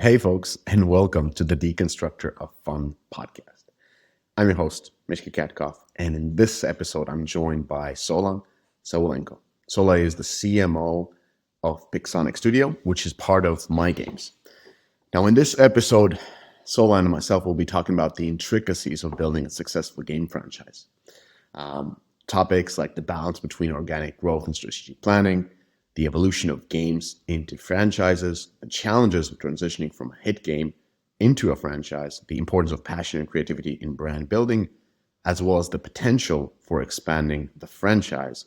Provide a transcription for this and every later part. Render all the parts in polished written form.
Hey, folks, and welcome to the Deconstructor of Fun podcast. I'm your host, Mishka Katkoff, and in this episode, I'm joined by Sola Saulenko. Sola is the CMO of Pixonic Studio, which is part of MY.GAMES. Now, in this episode, Sola and myself will be talking about the intricacies of building a successful game franchise. Topics like the balance between organic growth and strategic planning, the evolution of games into franchises, the challenges of transitioning from a hit game into a franchise, the importance of passion and creativity in brand building, as well as the potential for expanding the franchise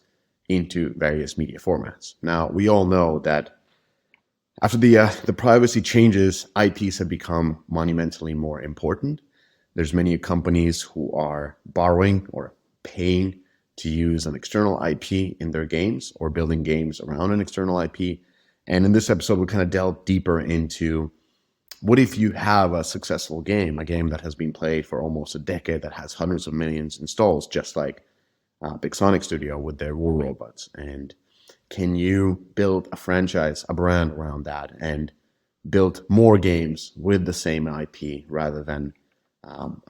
into various media formats. Now, we all know that after the privacy changes, IPs have become monumentally more important. There's many companies who are borrowing or paying to use an external IP in their games or building games around an external IP. And in this episode, we'll kind of delve deeper into what if you have a successful game, a game that has been played for almost a decade, that has hundreds of millions installs, just like Pixonic Studio with their War Robots. And can you build a franchise, a brand around that, and build more games with the same IP rather than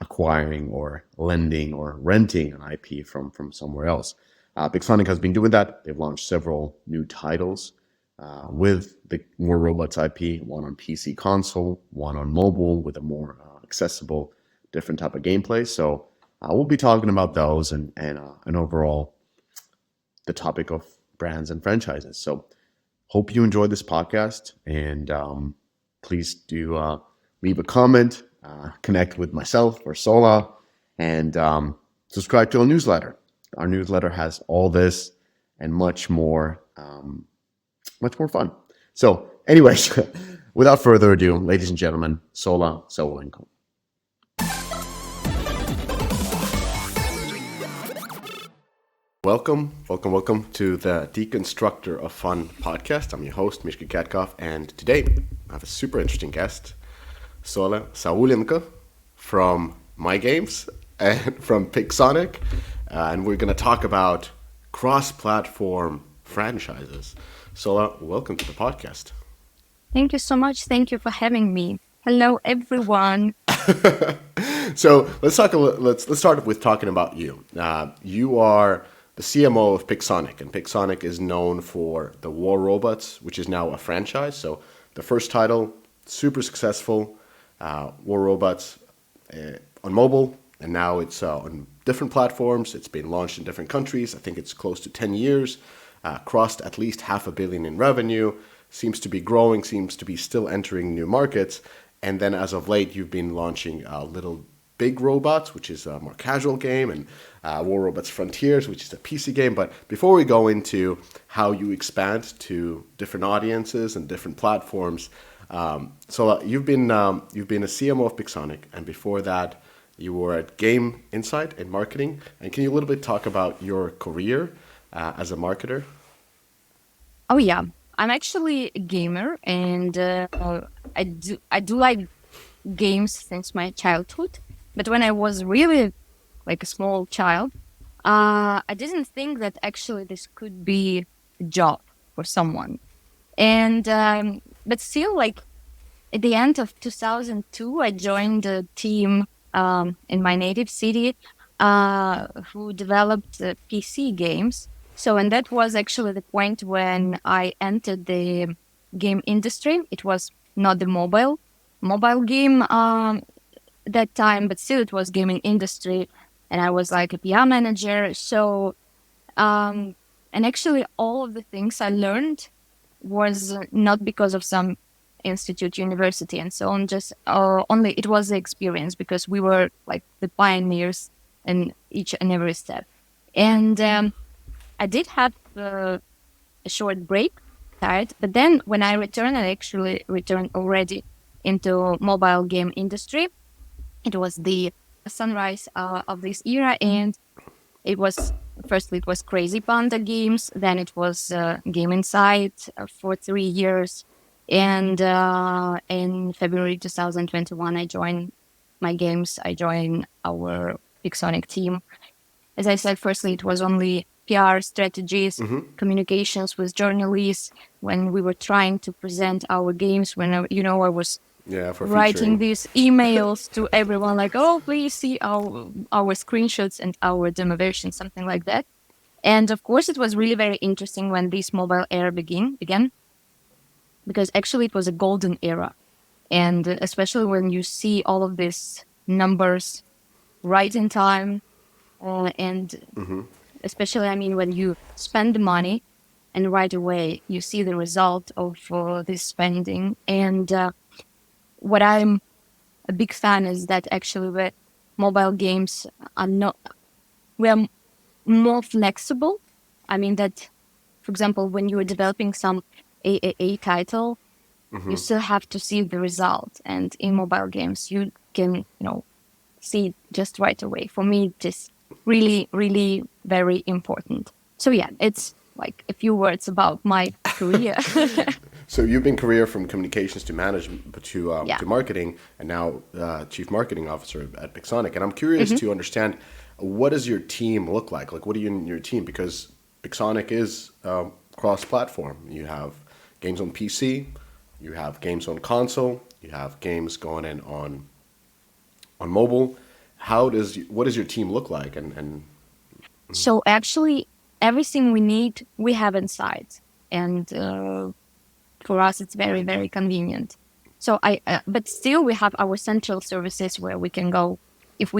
acquiring or lending or renting an IP from somewhere else? Pixonic has been doing that. They've launched several new titles with the War Robots IP, one on PC console, one on mobile with a more accessible, different type of gameplay. So we'll be talking about those and overall the topic of brands and franchises. So hope you enjoyed this podcast, and please do leave a comment, connect with myself or Sola, and subscribe to our newsletter. Our newsletter has all this and much more fun. So, anyways, without further ado, ladies and gentlemen, Sola Saulenko. Welcome to the Deconstructor of Fun podcast. I'm your host, Mishka Katkoff, and today I have a super interesting guest, Sola Saulenko from MY.GAMES and from Pixonic, and we're going to talk about cross-platform franchises. Sola, welcome to the podcast. Thank you so much. Thank you for having me. Hello, everyone. So let's start with talking about you. You are the CMO of Pixonic, and Pixonic is known for the War Robots, which is now a franchise. So the first title, super successful, War Robots on mobile, and now it's on different platforms. It's been launched in different countries. I think it's close to 10 years, crossed at least $500 million in revenue, seems to be growing, seems to be still entering new markets. And then as of late, you've been launching Little Big Robots, which is a more casual game, and War Robots Frontiers, which is a PC game. But before we go into how you expand to different audiences and different platforms, so you've been a CMO of Pixonic, and before that, you were at Game Insight in marketing. And can you a little bit talk about your career as a marketer? Oh yeah, I'm actually a gamer, and I do like games since my childhood. But when I was really like a small child, I didn't think that actually this could be a job for someone. And but still, like at the end of 2002, I joined a team in my native city who developed PC games. So, and that was actually the point when I entered the game industry. It was not the mobile game that time, but still it was gaming industry, and I was like a PR manager. So, and actually all of the things I learned was not because of some institute, university, and so on. Just only it was the experience, because we were like the pioneers in each and every step. And I did have a short break, tired, but then when I returned, I actually returned already into mobile game industry. It was the sunrise of this era, and it was firstly it was Crazy Panda Games, then it was Game Insight for 3 years, and in February 2021 I joined MY.GAMES. I joined our Pixonic team. As I said, firstly it was only PR strategies, Mm-hmm. communications with journalists, when we were trying to present our games, when I was Yeah, for writing featuring. these emails to everyone like, oh, please see our screenshots and our demo version, something like that. And of course, it was really very interesting when this mobile era began, because actually it was a golden era. And especially when you see all of these numbers right in time, and Mm-hmm. especially, I mean, when you spend the money and right away you see the result of this spending. And what I'm a big fan is that actually the mobile games are not, we are more flexible. I mean that, for example, when you are developing some AAA title, you Mm-hmm. still have to see the result. And in mobile games, you can, see it just right away. For me, it is really, really very important. So yeah, it's like a few words about my career. So you've been career from communications to management Yeah. to marketing, and now chief marketing officer at Pixonic. And I'm curious Hmm. to understand, what does your team look like? Like, what are you in your team? Because Pixonic is cross-platform. You have games on PC, you have games on console, you have games going in on mobile. What does your team look like? And So actually, everything we need, we have inside. And for us, it's very, very convenient. So but still, we have our central services where we can go if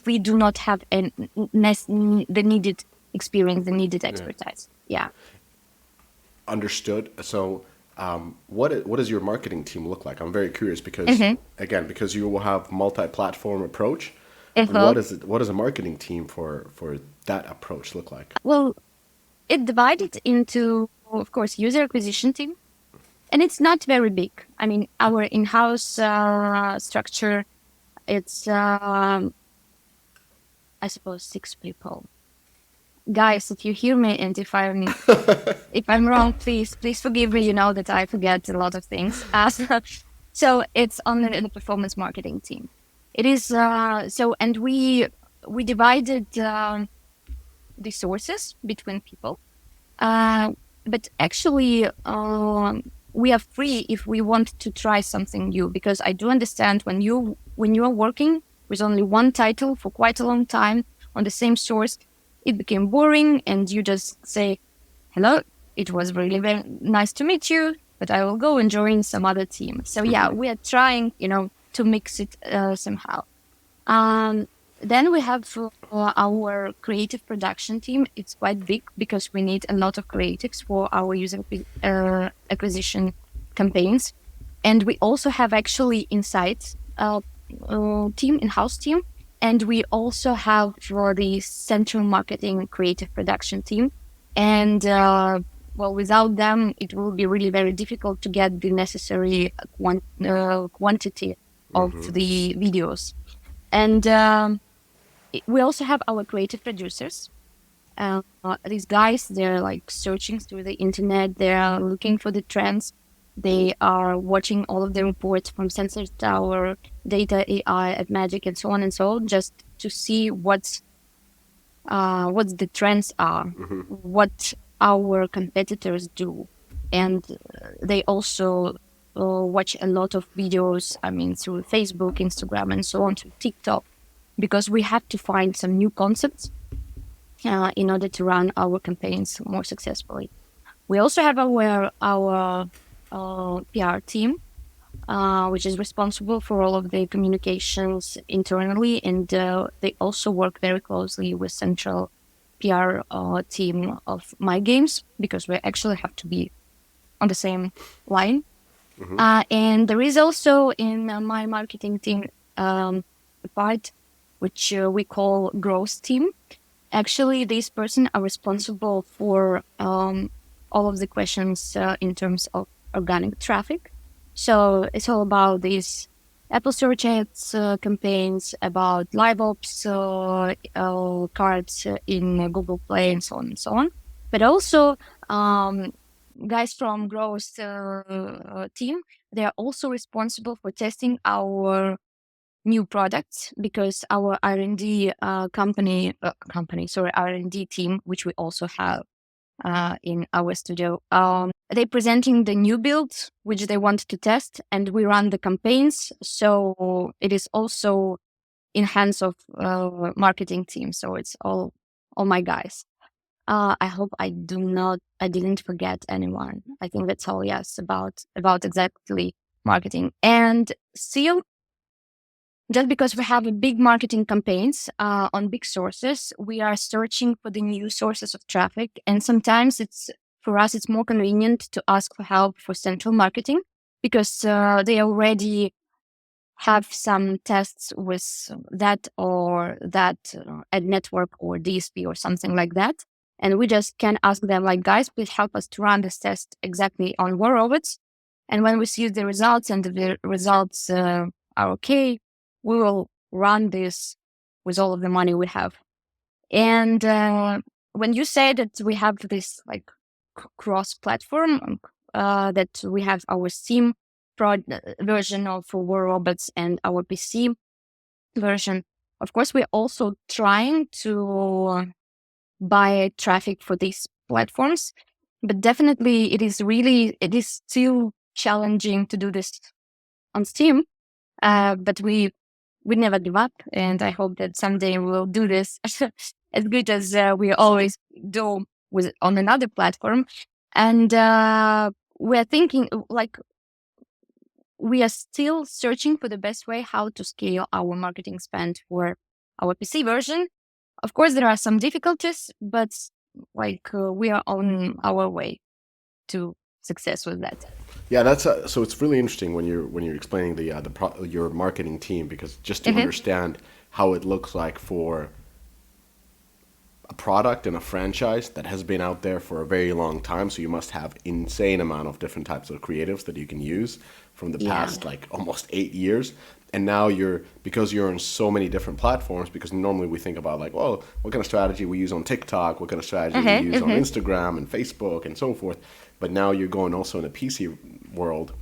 we do not have the needed experience, the needed yeah, expertise. Yeah. understood. So, what does your marketing team look like? I'm very curious because, Mm-hmm. again, because you will have multi-platform approach. Uh-huh. What does a marketing team for that approach look like? Well, it divided into, of course, user acquisition team, and it's not very big. I mean, our in-house structure, it's I suppose 6 people. Guys, if you hear me and if I'm wrong, please forgive me. You know that I forget a lot of things. So it's on the performance marketing team. It is so, and we divided the sources between people. Uh, but actually, we are free if we want to try something new. Because I do understand when you are working with only one title for quite a long time on the same source, it became boring, and you just say, "Hello, it was really very nice to meet you, but I will go and join some other team." So yeah, we are trying, to mix it somehow. Um, then we have our creative production team. It's quite big because we need a lot of creatives for our user acquisition campaigns. And we also have actually insights team, in-house team. And we also have for the central marketing creative production team. And well, without them, it will be really very difficult to get the necessary quantity of the videos. And we also have our creative producers. These guys, they're like searching through the internet, they're looking for the trends, they are watching all of the reports from Sensor Tower, Data AI at Magic, and so on and so on, just to see what the trends are, what our competitors do. And they also watch a lot of videos, I mean, through Facebook, Instagram, and so on, to TikTok, because we have to find some new concepts in order to run our campaigns more successfully. We also have our PR team, which is responsible for all of the communications internally, and they also work very closely with central PR team of MY.GAMES, because we actually have to be on the same line. And there is also in my marketing team a part which we call growth team. Actually, these person are responsible for all of the questions in terms of organic traffic. So it's all about these Apple search ads campaigns, about live ops cards in Google Play, and so on and so on. But also, um, guys from growth team, they are also responsible for testing our new products because our R&D R&D team, which we also have in our studio, they're presenting the new builds which they want to test, and we run the campaigns. So it is also in hands of marketing team. So it's all my guys. I hope I didn't forget anyone. I think that's all. Yes, about exactly marketing. And still, just because we have a big marketing campaigns on big sources, we are searching for the new sources of traffic. And sometimes for us, it's more convenient to ask for help for central marketing because they already have some tests with that or that ad network or DSP or something like that. And we just can ask them like, guys, please help us to run this test exactly on war robots. And when we see the results and the results are okay, we will run this with all of the money we have. And when you say that we have this like cross platform, that we have our Steam version of War Robots and our PC version, of course, we're also trying to buy traffic for these platforms. But definitely it is still challenging to do this on Steam. But we never give up. And I hope that someday we'll do this as good as we always do on another platform. And we're thinking like, we are still searching for the best way how to scale our marketing spend for our PC version. Of course, there are some difficulties, but like we are on our way to success with that. Yeah, that's so. It's really interesting when you're explaining your marketing team, because just to understand how it looks like for a product and a franchise that has been out there for a very long time. So you must have insane amount of different types of creatives that you can use from the past like almost 8 years. And now because you're on so many different platforms, because normally we think about like, well, what kind of strategy we use on TikTok, what kind of strategy we use on Instagram and Facebook and so forth. But now you're going also in a PC world.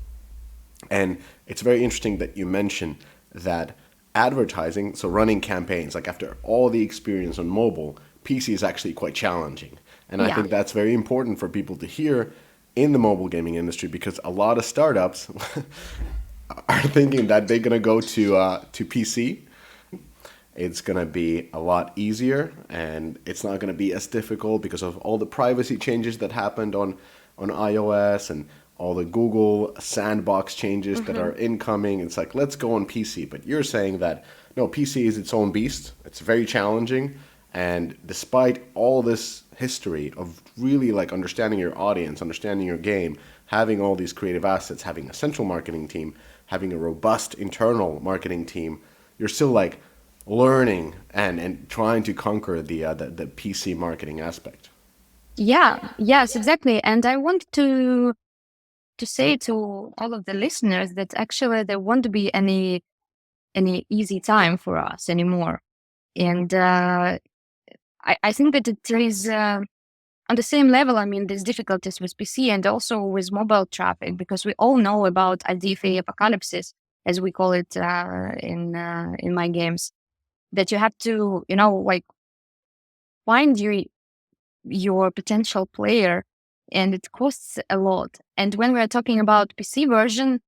And it's very interesting that you mention that advertising, so running campaigns, like after all the experience on mobile, PC is actually quite challenging. And I think that's very important for people to hear in the mobile gaming industry, because a lot of startups are thinking that they're going to go to PC. It's going to be a lot easier, and it's not going to be as difficult because of all the privacy changes that happened on iOS and all the Google sandbox changes that are incoming. It's like, let's go on PC. But you're saying that, no, PC is its own beast. It's very challenging. And despite all this history of really like understanding your audience, understanding your game, having all these creative assets, having a central marketing team, having a robust internal marketing team, you're still like learning and trying to conquer the PC marketing aspect. Yes, exactly. And I want to say to all of the listeners that actually there won't be any easy time for us anymore. And I think that it is on the same level. I mean, there's difficulties with PC and also with mobile traffic, because we all know about IDFA apocalypses, as we call it in MY.GAMES, that you have to, like find your potential player, and it costs a lot. And when we are talking about PC version,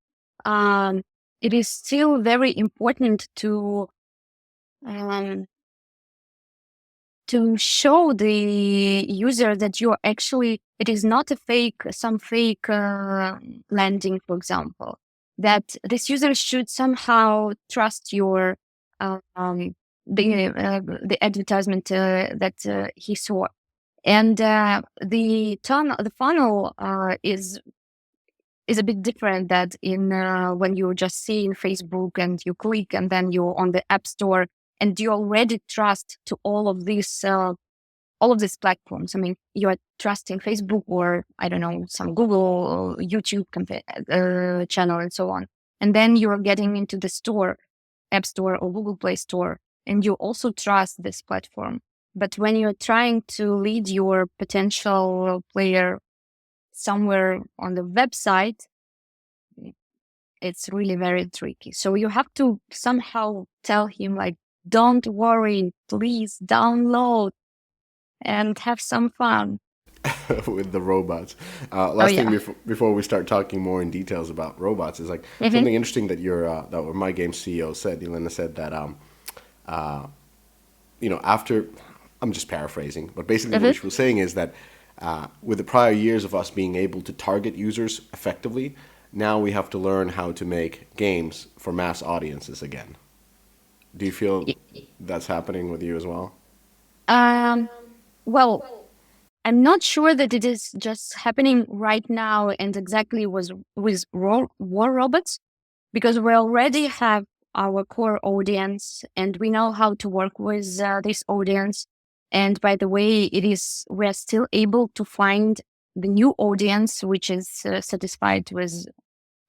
it is still very important um, to show the user that you're actually, it is not some fake landing, for example, that this user should somehow trust your the advertisement that he saw. And the funnel is a bit different that in when you just see in Facebook and you click and then you're on the App Store and you already trust to all of these platforms. I mean, you are trusting Facebook or I don't know, some Google or YouTube channel and so on. And then you're getting into the store, App Store or Google Play Store, and you also trust this platform. But when you're trying to lead your potential player somewhere on the website, it's really very tricky. So you have to somehow tell him like, don't worry, please download and have some fun. with the robots. Oh Last thing yeah. before we start talking more in details about robots is like Mm-hmm. something interesting that your that My Game CEO said. Elena said that after, I'm just paraphrasing, but basically what Mm-hmm. she was saying is that with the prior years of us being able to target users effectively, now we have to learn how to make games for mass audiences again. Do you feel that's happening with you as well? Um, well, I'm not sure that it is just happening right now and exactly with war robots, because we already have our core audience and we know how to work with this audience. And by the way, we are still able to find the new audience which is satisfied with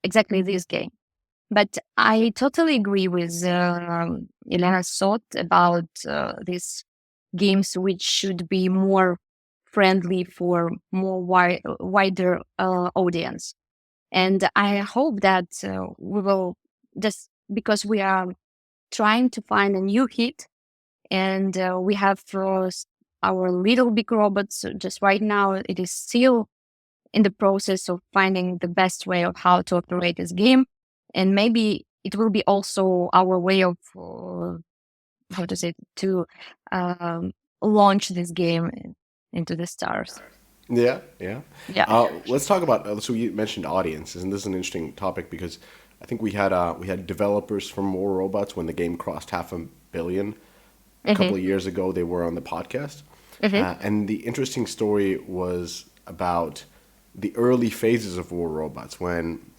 exactly this game. But I totally agree with Elena's thought about these games which should be more friendly for more wider audience. And I hope that we will, just because we are trying to find a new hit, and we have our little big robots just right now, it is still in the process of finding the best way of how to operate this game. And maybe it will be also our way of, how to say, to um, launch this game into the stars. Yeah, yeah. Yeah. Let's talk about. So you mentioned audiences, and this is an interesting topic because I think we had developers from More Robots when the game crossed 500 million a Mm-hmm. couple of years ago. They were on the podcast, Mm-hmm. and the interesting story was about the early phases of War Robots when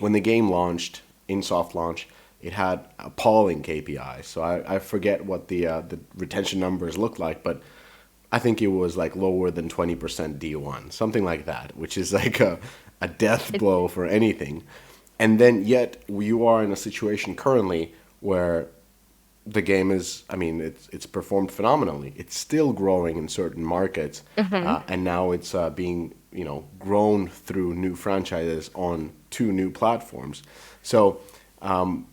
the game launched in soft launch. It had appalling KPIs. So I forget what the retention numbers looked like, but I think it was like lower than 20% D1, something like that, which is like a death It, blow for anything. And then yet you are in a situation currently where the game is, I mean, it's performed phenomenally. It's still growing in certain markets, mm-hmm. and now it's being grown through new franchises on two new platforms. So I'm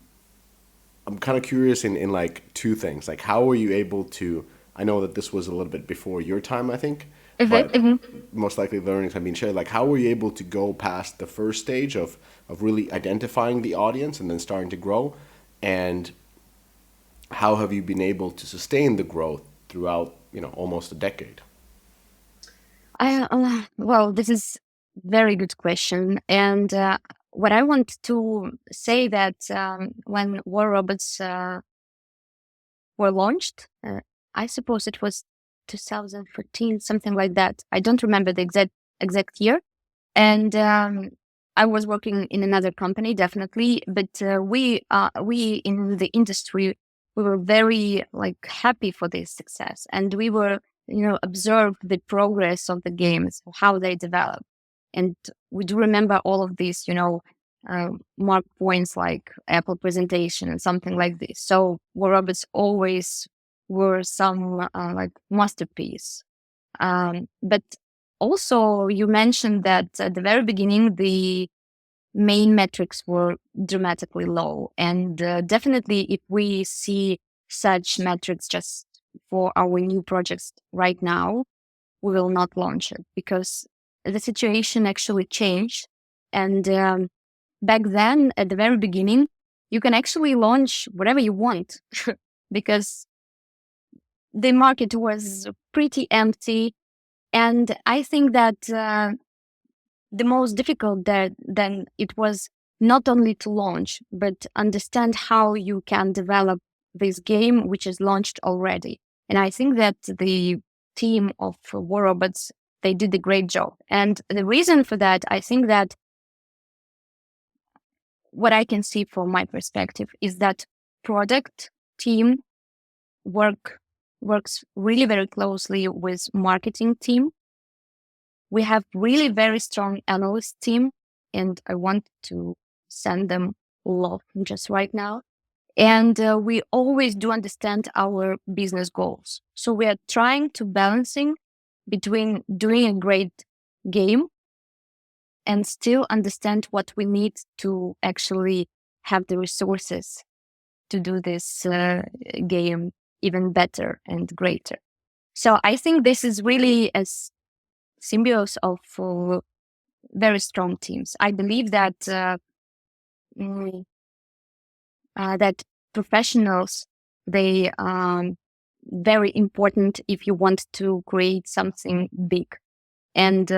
kind of curious in like two things. Like, how were you able to? I know that this was a little bit before your time, I think, but Mm-hmm. most likely the learnings have been shared. Like, how were you able to go past the first stage of really identifying the audience and then starting to grow, and how have you been able to sustain the growth throughout almost a decade? Well, this is very good question, and what I want to say that when War Robots were launched, I suppose it was 2014, something like that. I don't remember the exact year, and I was working in another company, definitely. But we in the industry, we were very like happy for this success, and we were observed the progress of the games, how they develop, and we do remember all of these mark points like Apple presentation and something like this. So War Robots always were some like masterpiece. But also, you mentioned that at the very beginning, the main metrics were dramatically low. And definitely, if we see such metrics just for our new projects right now, we will not launch it because the situation actually changed. And back then, at the very beginning, you can actually launch whatever you want because the market was pretty empty. And I think that the most difficult that then it was not only to launch, but understand how you can develop this game, which is launched already. And I think that the team of War Robots, they did a great job. And the reason for that, I think that what I can see from my perspective is that product team work works really very closely with marketing team. We have really very strong analyst team, and I want to send them love just right now. And we always do understand our business goals. So we are trying to balancing between doing a great game and still understand what we need to actually have the resources to do this game even better and greater. So I think this is really a symbiosis of very strong teams. I believe that mm, that professionals, they very important if you want to create something big. And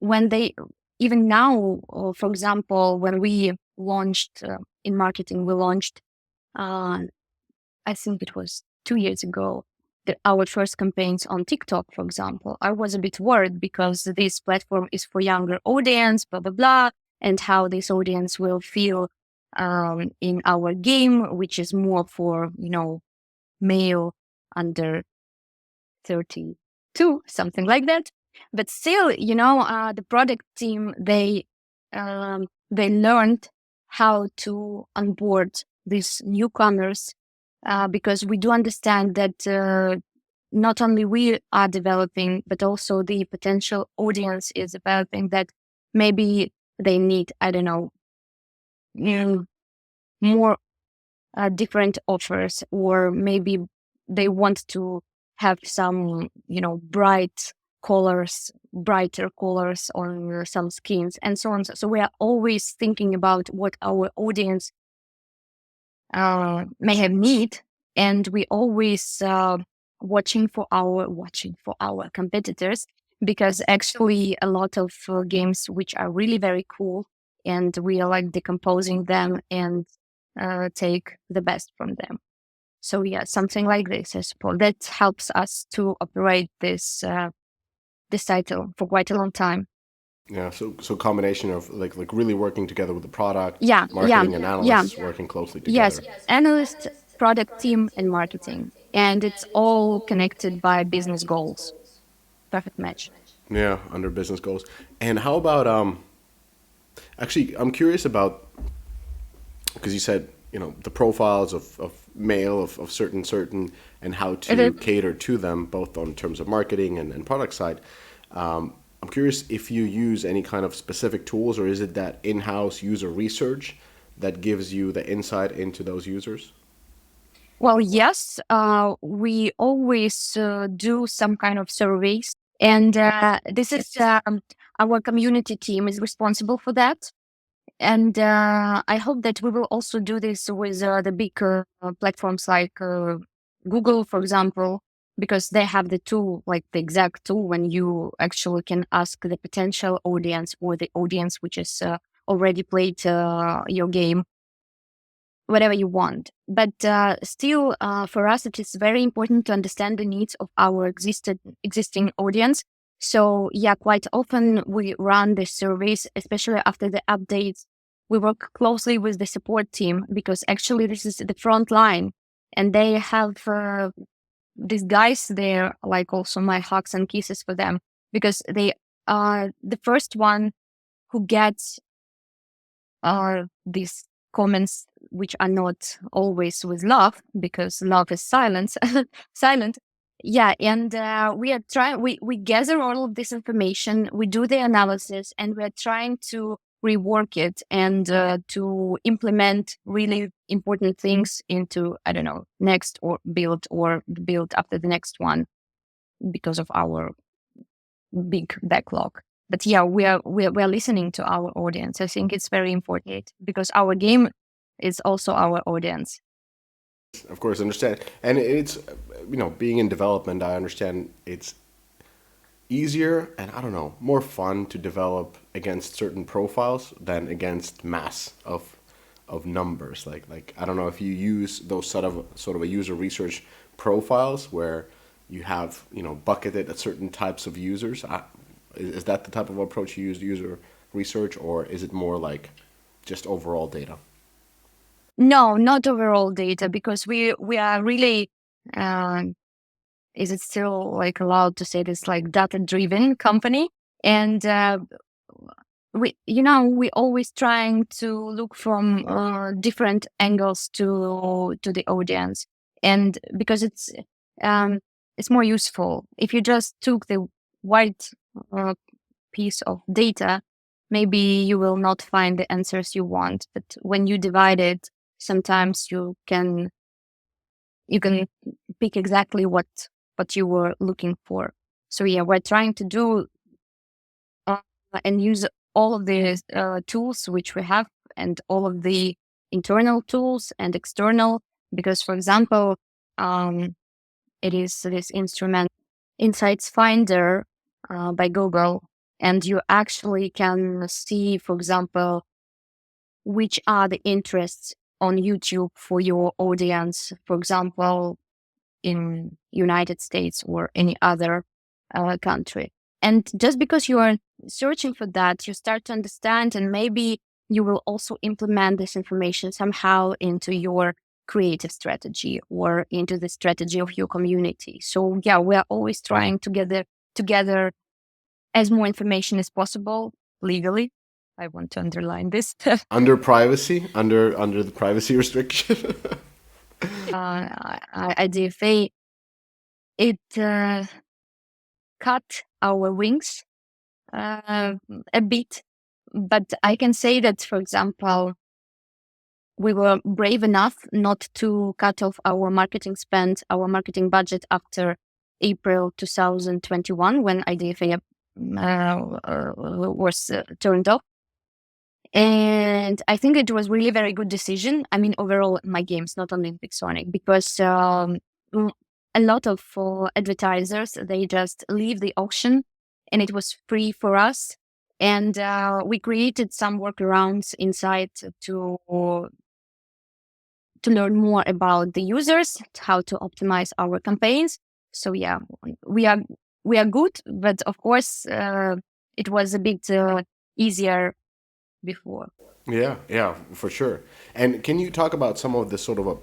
when they, even now, for example, when we launched in marketing, we launched, I think it was 2 years ago, our first campaigns on TikTok, for example. I was a bit worried because this platform is for younger audience, blah, blah, blah, and how this audience will feel in our game, which is more for, male under 32, something like that. But still, the product team, they learned how to onboard these newcomers because we do understand that not only we are developing, but also the potential audience is developing, that maybe they need, I don't know, more different offers, or maybe they want to have some, brighter colors on some skins and so on. So we are always thinking about what our audience may have need, and we always watching for our competitors, because actually a lot of games which are really very cool, and we are like decomposing them and take the best from them. So yeah, something like this, I suppose, that helps us to operate this title for quite a long time. Yeah, so combination of like really working together with the product, Yeah, marketing, and yeah. analysts working closely Yes, together. analyst, product team, and marketing. And it's all connected by business goals. Perfect match. Yeah, under business goals. And how about actually I'm curious about, because you said the profiles of male of certain and how to Mhm. cater to them both on terms of marketing and product side. I'm curious if you use any kind of specific tools, or is it that in-house user research that gives you the insight into those users? Well, yes, we always do some kind of surveys. And this is our community team is responsible for that. And I hope that we will also do this with the big platforms like Google, for example, because they have the tool, like the exact tool, when you actually can ask the potential audience or the audience which is already played your game, whatever you want. But still, for us, it is very important to understand the needs of our existing audience. So yeah, quite often we run the surveys, especially after the updates. We work closely with the support team, because actually this is the front line, and they have these guys there, like also my hugs and kisses for them, because they are the first one who gets these comments, which are not always with love, because love is silence, silent. Yeah, and we are trying. We gather all of this information. We do the analysis, and we are trying to rework it and to implement really important things into, I don't know, next or the build after the next one, because of our big backlog. But yeah, we are listening to our audience. I think it's very important, because our game is also our audience. Of course, understand. And it's, being in development, I understand it's easier and, I don't know, more fun to develop against certain profiles than against mass of numbers. Like I don't know if you use those sort of a user research profiles where you have bucketed at certain types of users. Is that the type of approach you use, user research, or is it more like just overall data? No, not overall data, because we are really. Is it still like allowed to say this, like data driven company? And we always trying to look from different angles to the audience, and because it's more useful if you just took the white uh, piece of data, maybe you will not find the answers you want. But when you divide it, sometimes you can pick exactly what you were looking for. So yeah, we're trying to do uh, and use all of the tools which we have, and all of the internal tools and external. Because, for example, it is this instrument, Insights Finder, by Google, and you actually can see, for example, which are the interests on YouTube for your audience. For example, in United States or any other country. And just because you are searching for that, you start to understand, and maybe you will also implement this information somehow into your creative strategy or into the strategy of your community. So yeah, we are always trying to gather as more information as possible legally. I want to underline this. Under privacy, under the privacy restriction. IDFA, it cut our wings a bit. But I can say that, for example, we were brave enough not to cut off our marketing spend, our marketing budget after April 2021, when IDFA was turned off. And I think it was really very good decision. I mean, overall, MY.GAMES, not only in Pixonic, because a lot of advertisers, they just leave the auction, and it was free for us. And we created some workarounds inside to learn more about the users, how to optimize our campaigns. So yeah, we are good, but of course, it was a bit easier before. Yeah, for sure. And can you talk about some of the sort of a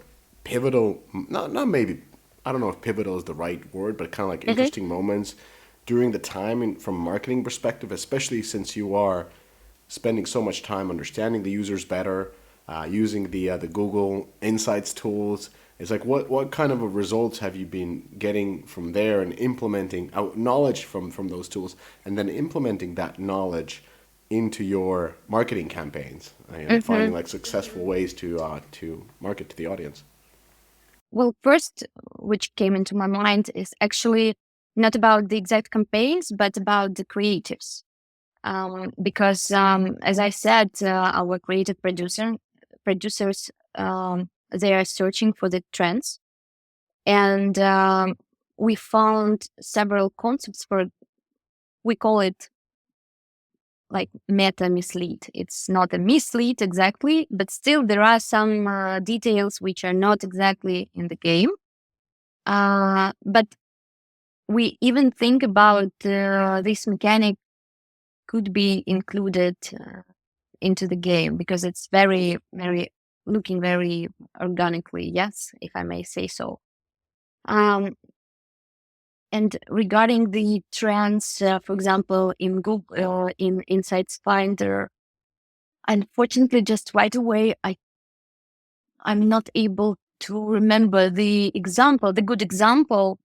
pivotal, not maybe, I don't know if pivotal is the right word, but kind of like Mhm. interesting moments during the time from a marketing perspective, especially since you are spending so much time understanding the users better, using the Google Insights tools. It's like what kind of a results have you been getting from there and implementing knowledge from those tools, and then implementing that knowledge into your marketing campaigns and finding Mhm. like successful ways to market to the audience. Well, first, which came into my mind is actually not about the exact campaigns, but about the creatives. Because, as I said, our creative producers, they are searching for the trends, and we found several concepts for. We call it like meta mislead. It's not a mislead exactly, but still there are some details which are not exactly in the game. But we even think about this mechanic could be included into the game, because it's very, very looking very organically. Yes, if I may say so. Um, and regarding the trends, for example, in Google, in Insights Finder, unfortunately, just right away, I'm not able to remember the example, the good example.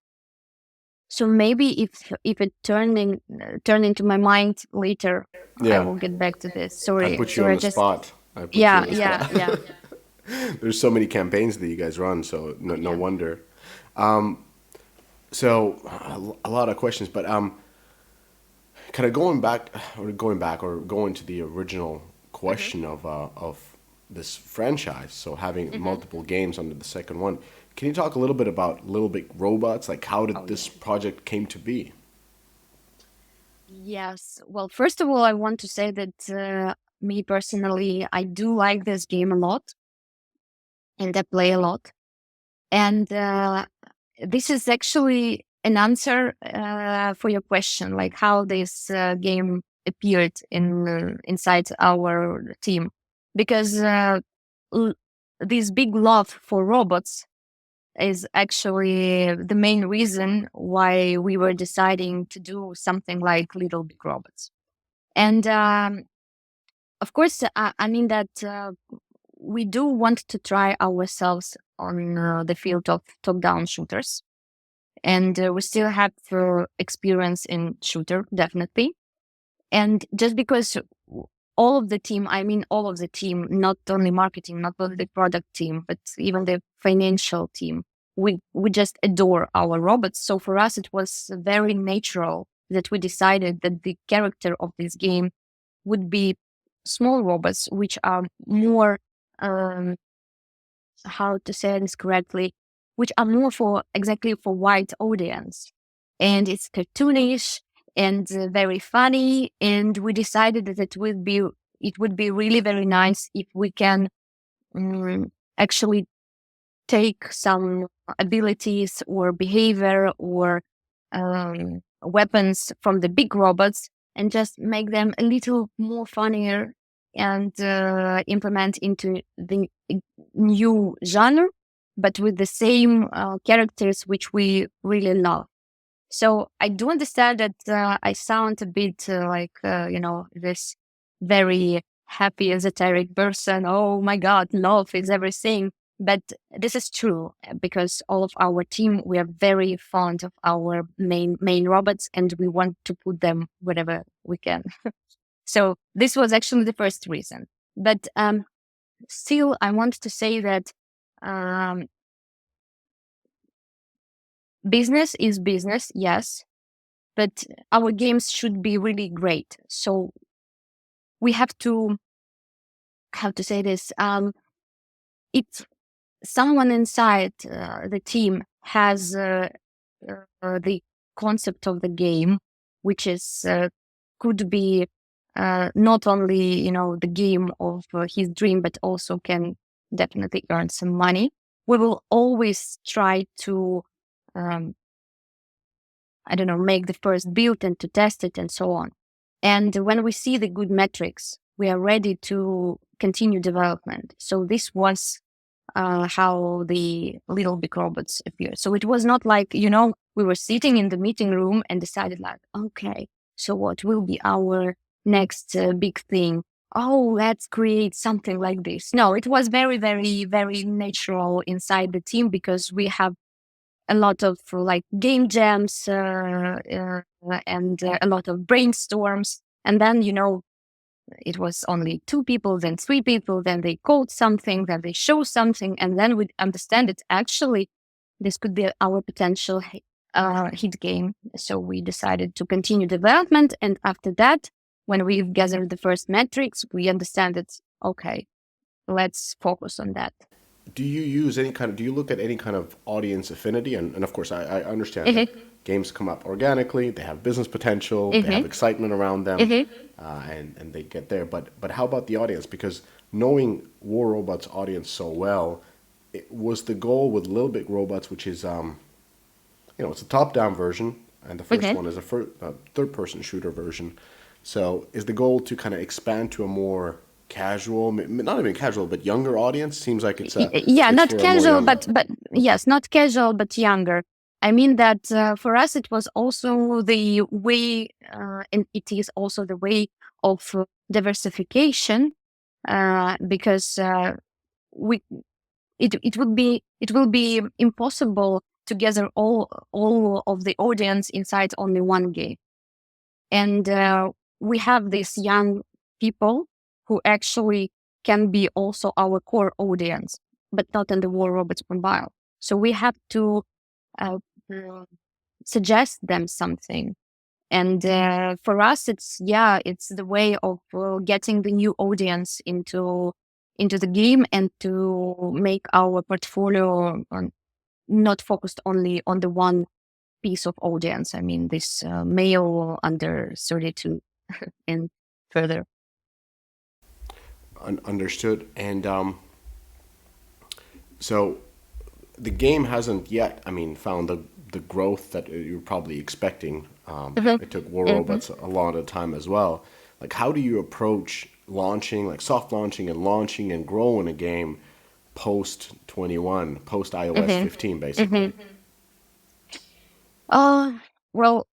So maybe if it turn into my mind later, I Yeah, will get back to this. I Sorry, put you on sorry. the Just spot. I put you yeah, on the yeah, spot. yeah, There's so many campaigns that you guys run, so no yeah. wonder. So a lot of questions, but kind of going to the original Hmm. question of this franchise. So having Hmm. multiple games under the second one. Can you talk a little bit about Little Big Robots? Like how did Oh this yeah. project came to be? Yes. Well, first of all, I want to say that me personally, I do like this game a lot, and I play a lot. And this is actually an answer for your question, like how this game appeared inside our team, because l- this big love for robots is actually the main reason why we were deciding to do something like Little Big Robots. And of course, I mean that we do want to try ourselves on the field of top-down shooters, and we still have experience in shooter, definitely. And just because all of the team, I mean all of the team, not only marketing, not only the product team, but even the financial team, we just adore our robots. So for us, it was very natural that we decided that the character of this game would be small robots, which are more, how to say this correctly, which are more for exactly for white audience. And it's cartoonish and very funny. And we decided that it would be really very nice if we can actually take some abilities or behavior or weapons from the big robots and just make them a little more funnier and implement into the new genre, but with the same characters which we really love. So I do understand that I sound a bit this very happy, esoteric person. Oh my God, love is everything. But this is true because all of our team, we are very fond of our main robots and we want to put them wherever we can. So this was actually the first reason. But still, I want to say that um, business is business, yes, but our games should be really great. So we have to, how to say this, if someone inside the team has the concept of the game, which is could be not only the game of his dream, but also can definitely earn some money. We will always try to, I don't know, make the first build and to test it and so on. And when we see the good metrics, we are ready to continue development. So this was how the little big robots appeared. So it was not like, we were sitting in the meeting room and decided like, okay, so what will be our next big thing? Oh, let's create something like this. No, it was very, very, very natural inside the team because we have a lot of like game jams and a lot of brainstorms. And then, it was only 2 people, then 3 people, then they code something, then they show something, and then we understand that actually this could be our potential hit game. So we decided to continue development. And after that, when we've gathered the first metrics, we understand that, okay, let's focus on that. Do you use any kind of, do you look at any kind of audience affinity? And of course, I understand that Mm-hmm. games come up organically, they have business potential, they have Mm-hmm. excitement around them, Mm-hmm. and they get there. But how about the audience? Because knowing War Robot's audience so well, it was the goal with Little Big Robots, which is, it's a top-down version, and the first Mm-hmm. one is a third-person shooter version. So is the goal to kind of expand to a more casual, not even casual, but younger audience? Seems like Yeah, it's not for a more casual, younger. but yes, not casual, but younger. I mean that for us, it was also the way, and it is also the way of diversification, because we it will be impossible to gather all of the audience inside only one game. And we have these young people who actually can be also our core audience, but not in the War Robots Mobile. So we have to uh, mm, suggest them something. And for us, it's the way of getting the new audience into the game and to make our portfolio not focused only on the one piece of audience. I mean, this male under 32 and further. Understood. And so the game hasn't yet, I mean, found the growth that you're probably expecting. Mhm, It took War mhm. Robots a lot of time as well. Like, how do you approach launching, like soft launching and growing a game post 21, post iOS Mhm, 15, basically? mhm. Uh, well,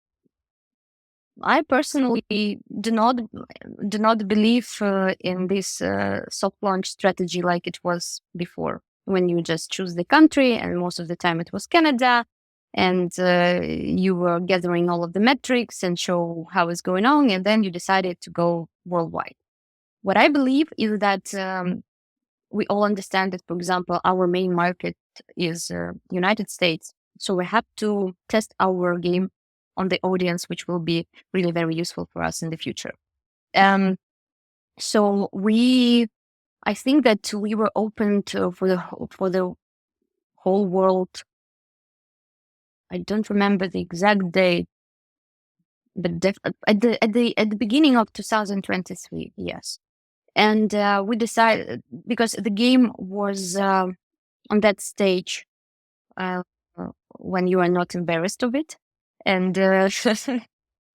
I personally do not believe in this soft launch strategy like it was before, when you just choose the country, and most of the time it was Canada, and you were gathering all of the metrics and show how it's going on, and then you decided to go worldwide. What I believe is that we all understand that, for example, our main market is United States. So we have to test our game on the audience, which will be really very useful for us in the future. So I think that we were open for the whole world. I don't remember the exact date, but at the beginning of 2023, yes. And we decided, because the game was on that stage when you are not embarrassed of it, and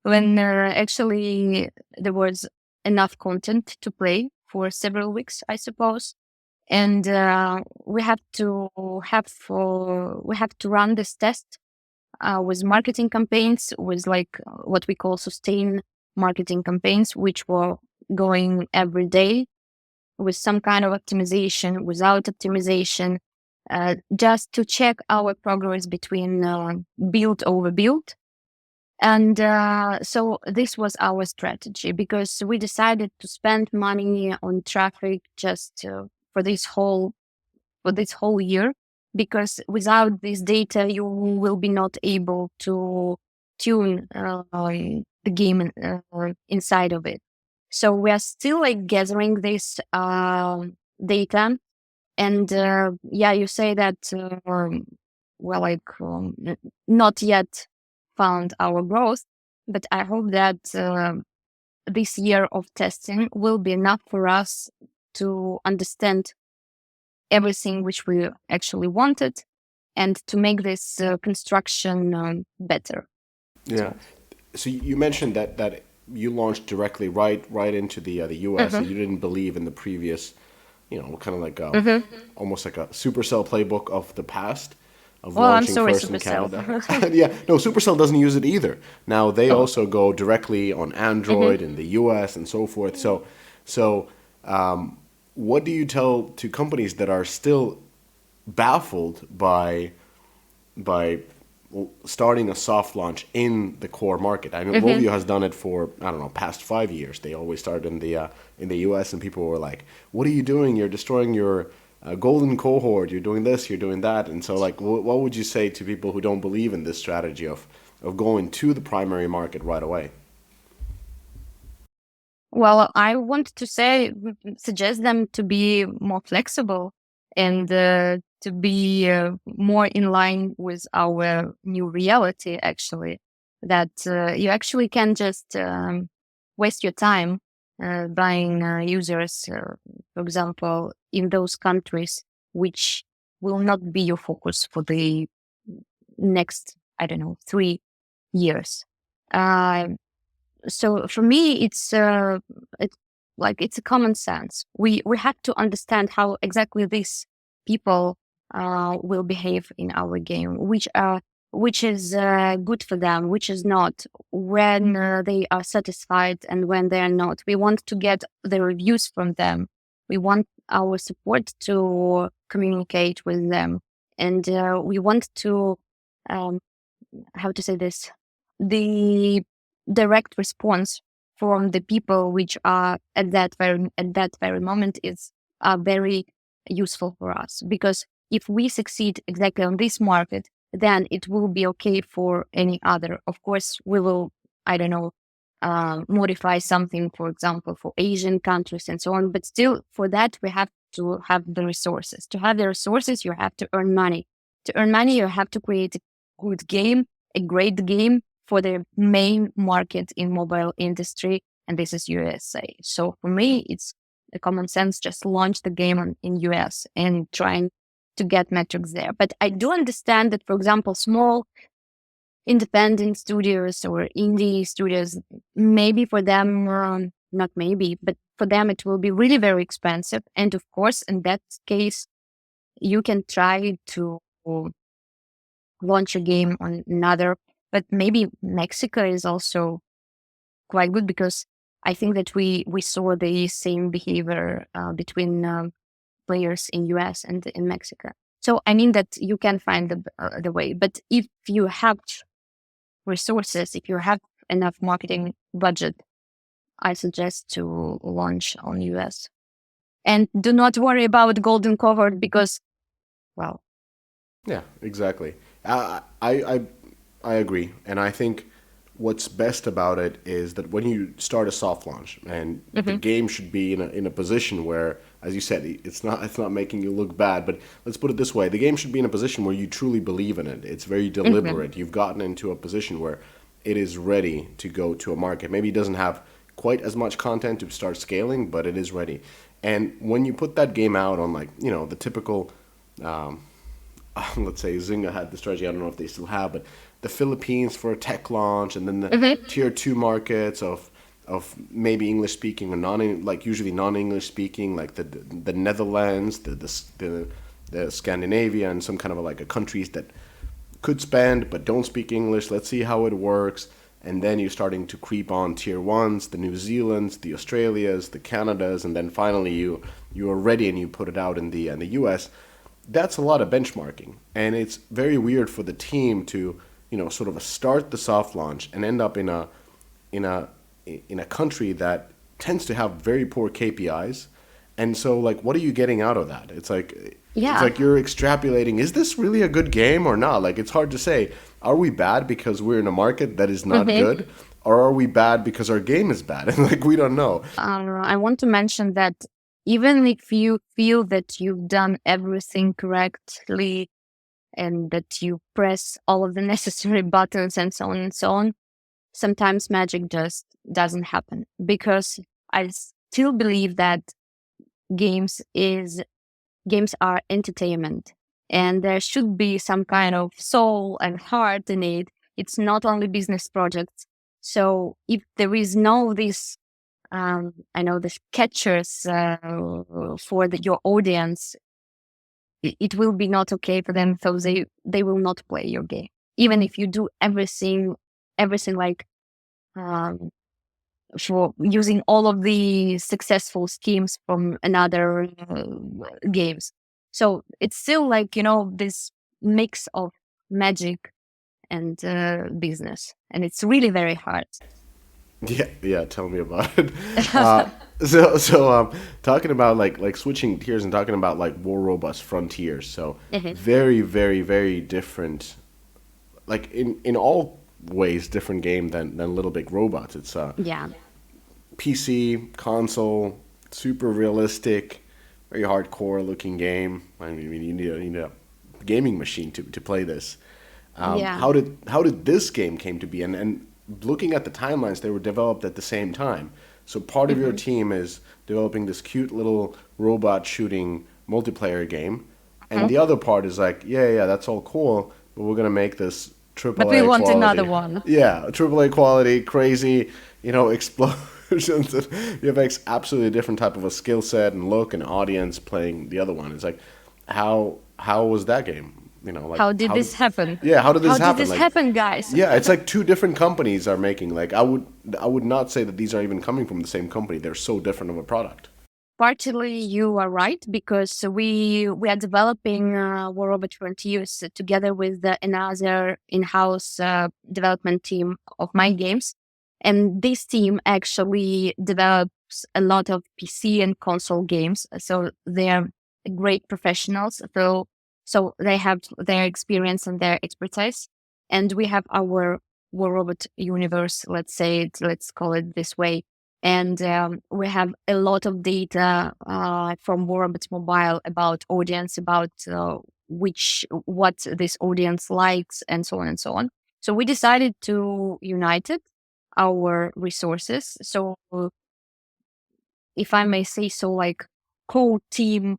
when actually there was enough content to play for several weeks, I suppose. And we have to run this test with marketing campaigns, with like what we call sustain marketing campaigns, which were going every day with some kind of optimization, without optimization, just to check our progress between build over build. And so this was our strategy, because we decided to spend money on traffic just for this whole year, because without this data, you will be not able to tune the game inside of it. So we are still like gathering this data, and yeah, you say that we're like not yet found our growth, but I hope that this year of testing will be enough for us to understand everything which we actually wanted, and to make this construction better. Yeah. So you mentioned that you launched directly right into the U.S. Mm-hmm. and you didn't believe in the previous, kind of like Mm-hmm. almost like a Supercell playbook of the past of Well, I'm launching sorry, first in Supercell. Canada. Yeah, no, Supercell doesn't use it either. Now they Oh. also go directly on Android Mm-hmm. in the U.S. and so forth. So what do you tell to companies that are still baffled by starting a soft launch in the core market? I know Mm-hmm. Rovio has done it for, I don't know, past 5 years. They always started in the U.S. and people were like, "What are you doing? You're destroying your golden cohort. You're doing this. You're doing that." And so, like, what would you say to people who don't believe in this strategy of going to the primary market right away? Well, I want to suggest them to be more flexible, and to be more in line with our new reality, actually. That you actually can just waste your time buying users, for example, in those countries which will not be your focus for the next, I don't know, 3 years. Uh, so for me, it's like it's a common sense. We have to understand how exactly these people will behave in our game, which is good for them, which is not, when they are satisfied and when they are not. We want to get the reviews from them. We want our support to communicate with them, and we want to um, how to say this, the direct response from the people which are at that very moment is very useful for us, because if we succeed exactly on this market, then it will be okay for any other. Of course, we will, I don't know, modify something, for example, for Asian countries and so on, but still for that we have to have the resources. To have the resources, you have to earn money. To earn money, you have to create a good game, a great game for the main market in mobile industry, and this is USA. So for me, it's a common sense, just launch the game in US and trying to get metrics there. But I do understand that, for example, small independent studios or indie studios, maybe for them, not maybe, but for them, it will be really very expensive. And of course, in that case, you can try to launch a game on another, but maybe Mexico is also quite good, because I think that we saw the same behavior between players in US and in Mexico. So I mean that you can find the way, but if you have resources, if you have enough marketing budget, I suggest to launch on US. And do not worry about golden cohort because, well, Yeah, exactly. I agree, and I think what's best about it is that when you start a soft launch, and the mhm, game should be in a position where, as you said, it's not making you look bad. But let's put it this way: the game should be in a position where you truly believe in it. It's very mhm, deliberate. You've gotten into a position where it is ready to go to a market. Maybe it doesn't have quite as much content to start scaling, but it is ready. And when you put that game out on, like, the typical, let's say Zynga had the strategy. I don't know if they still have, but the Philippines for a tech launch, and then the mhm. tier two markets of maybe English speaking or usually non English speaking, like the Netherlands, the Scandinavia, and some kind of like a countries that could spend but don't speak English. Let's see how it works. And then you're starting to creep on tier ones, the New Zealands, the Australias, the Canadas, and then finally you are ready and you put it out in the US. That's a lot of benchmarking, and it's very weird for the team to sort of start the soft launch and end up in a in a country that tends to have very poor KPIs. And so, like, what are you getting out of that? It's Yeah. like you're extrapolating, is this really a good game or not? Like, it's hard to say. Are we bad because we're in a market that is not Mhm. good, or are we bad because our game is bad? And like, we don't know. I want to mention that even if you feel that you've done everything correctly and that you press all of the necessary buttons and so on, sometimes magic just doesn't happen because I still believe that games is games are entertainment and there should be some kind of soul and heart in it. It's not only business projects. So if there is no this I know the catchers for your audience, it will be not okay for them. So they will not play your game, even if you do everything like um, for using all of the successful schemes from another games. So it's still like this mix of magic and business, and it's really very hard. Yeah, yeah. Tell me about it. Uh, so talking about like switching tiers and talking about like War Robust Frontiers. So Mhm. very, very, very different. Like in all ways, different game than Little Big Robots. It's Yeah. PC console, super realistic, very hardcore looking game. I mean, you need a gaming machine to play this. Yeah. How did this game came to be? And looking at the timelines, they were developed at the same time. So part of your Hmm. team is developing this cute little robot shooting multiplayer game, and the other part is like, yeah, yeah, that's all cool, but we're gonna make this But we AAA want another quality. one. Yeah, AAA quality, crazy, explosions. You have absolutely different type of a skill set and look and audience playing the other one. It's like, how was that game? Like How did this happen? yeah, how did this How did happen? this Like, happen, guys? yeah, it's like two different companies are making. Like, I would not say that these are even coming from the same company. They're so different of a product. Partially, you are right because we are developing War Robot Frontiers together with another in-house development team of My.GAMES, and this team actually develops a lot of PC and console games. So they are great professionals. So they have their experience and their expertise, and we have our War Robot universe. Let's call it this way, and we have a lot of data from Warabit Mobile about audience, about what this audience likes, and so on and so on. So we decided to unite our resources. So, if I may say so, like co-team,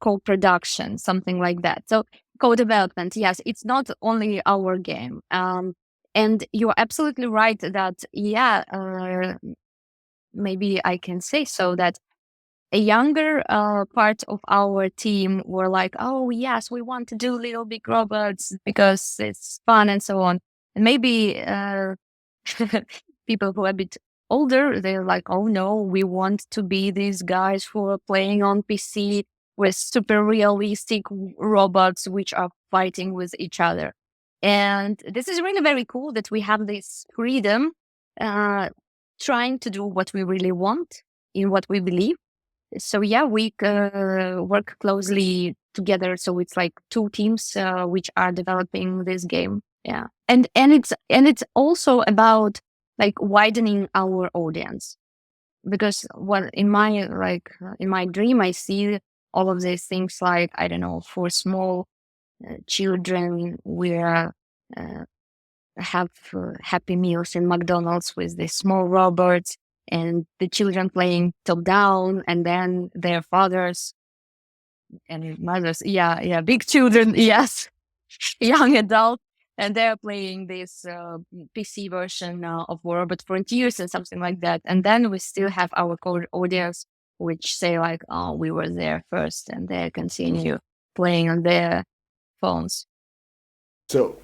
co-production, something like that. So co-development, yes, it's not only our game. And you're absolutely right that, yeah, maybe I can say so that a younger part of our team were like, oh, yes, we want to do Little Big Robots because it's fun and so on. And maybe people who are a bit older, they're like, oh, no, we want to be these guys who are playing on PC. with super realistic robots which are fighting with each other. And this is really very cool that we have this freedom, trying to do what we really want in what we believe. So yeah, we work closely together. So it's like two teams which are developing this game. Yeah, and it's also about like widening our audience, because what in my dream I see all of these things, like, I don't know, for small children we have happy meals in McDonald's with the small robots, and the children playing top down, and then their fathers and mothers, yeah, big children, yes, young adult, and they're playing this PC version of Robot Frontiers and something like that. And then we still have our core audience, which say like, "Oh, we were there first," and they continue playing on their phones. So,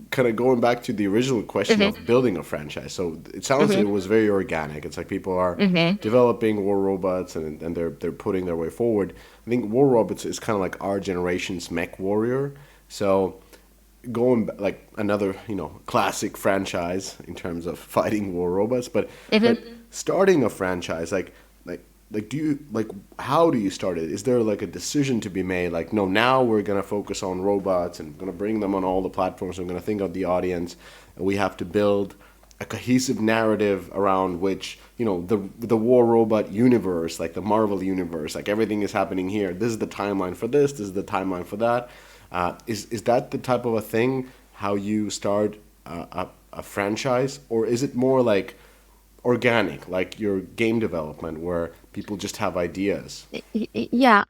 kind of going back to the original question Mm-hmm. of building a franchise. So it sounds like it Mm-hmm. was very organic. It's like people are Mm-hmm. developing war robots and they're putting their way forward. I think war robots is kind of like our generation's mech warrior. So like another classic franchise in terms of fighting war robots, but Mm-hmm. starting a franchise like do you like how do you start it? Is there like a decision to be made, like, no, now we're going to focus on robots and going to bring them on all the platforms, we're going to think of the audience, and we have to build a cohesive narrative around which the war robot universe, like the Marvel universe, like everything is happening here, this is the timeline for this is the timeline for that. Is that the type of a thing how you start a franchise, or is it more like organic, like your game development, where people just have ideas? Yeah,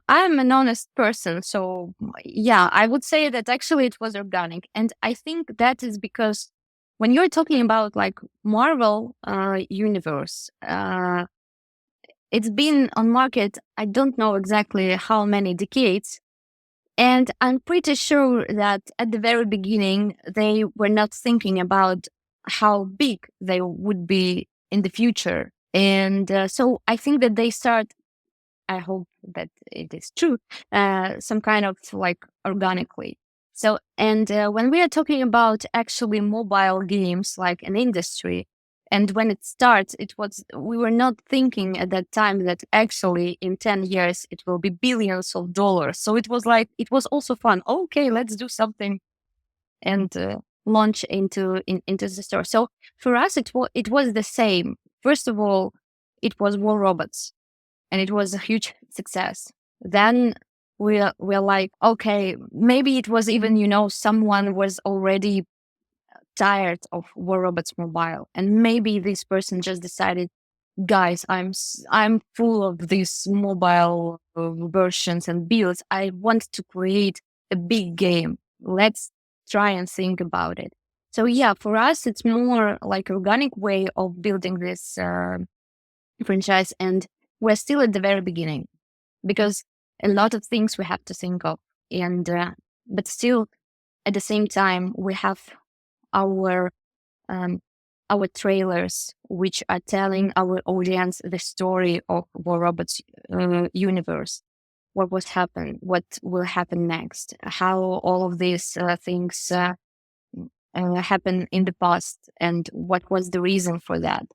I'm an honest person. So, yeah, I would say that actually it was organic. And I think that is because when you're talking about like Marvel universe, it's been on market, I don't know exactly how many decades. And I'm pretty sure that at the very beginning, they were not thinking about how big they would be in the future. And so I think that they start, I hope that it is true, some kind of like organically. So, and when we are talking about actually mobile games, like an industry, and when it starts, we were not thinking at that time that actually in 10 years it will be billions of dollars. So it was like, it was also fun. Okay, let's do something and launch into the store. So for us, it was the same. First of all, it was War Robots, and it was a huge success. Then we're like, okay, maybe it was even, someone was already tired of War Robots Mobile, and maybe this person just decided, guys, I'm full of these mobile versions and builds. I want to create a big game. Let's try and think about it. So yeah, for us, it's more like organic way of building this franchise, and we're still at the very beginning, because a lot of things we have to think of, and but still at the same time we have our um, our trailers which are telling our audience the story of War Robots universe, what will happen next, how all of these things happen in the past, and what was the reason for that.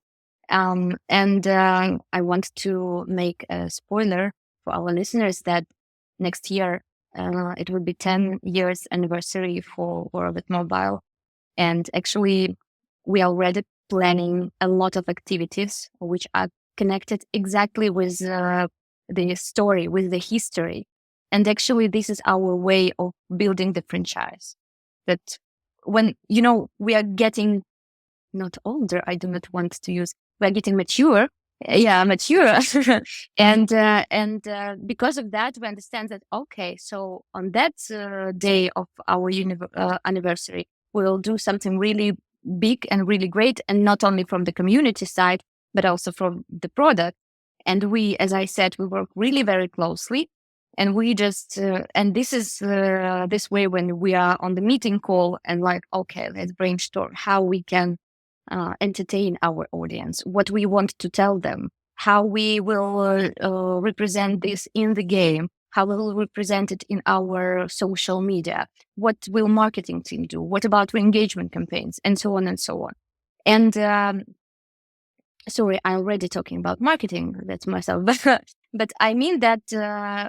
And I want to make a spoiler for our listeners that next year it will be 10 years anniversary for Orbit Mobile. And actually, we are already planning a lot of activities which are connected exactly with the story, with the history. And actually, this is our way of building the franchise. That when, we are getting not older, I do not want to use, we're getting mature. Yeah, mature. And because of that, we understand that, okay, so on that day of our anniversary, we'll do something really big and really great, and not only from the community side, but also from the product. And we, as I said, we work really very closely. And we just, and this is this way when we are on the meeting call and like, okay, let's brainstorm how we can entertain our audience, what we want to tell them, how we will represent this in the game, How will we present it in our social media? What will marketing team do? What about re-engagement campaigns? And so on and so on. And sorry, I'm already talking about marketing. That's myself. But I mean that,